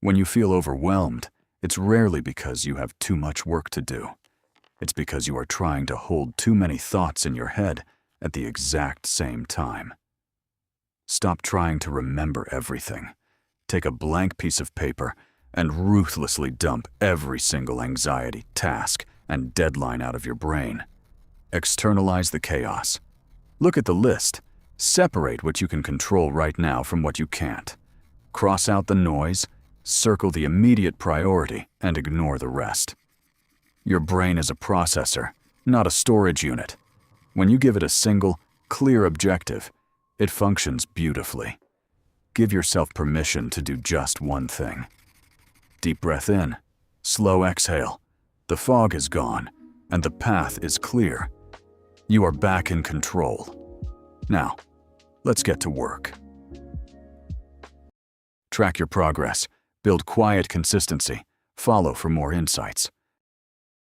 When you feel overwhelmed, it's rarely because you have too much work to do. It's because you are trying to hold too many thoughts in your head at the exact same time. Stop trying to remember everything. Take a blank piece of paper and ruthlessly dump every single anxiety, task, and deadline out of your brain. Externalize the chaos. Look at the list. Separate what you can control right now from what you can't. Cross out the noise, circle the immediate priority, and ignore the rest. Your brain is a processor, not a storage unit. When you give it a single, clear objective, it functions beautifully. Give yourself permission to do just one thing. Deep breath in, slow exhale. The fog is gone, and the path is clear. You are back in control. Now, let's get to work. Track your progress, build quiet consistency, follow for more insights.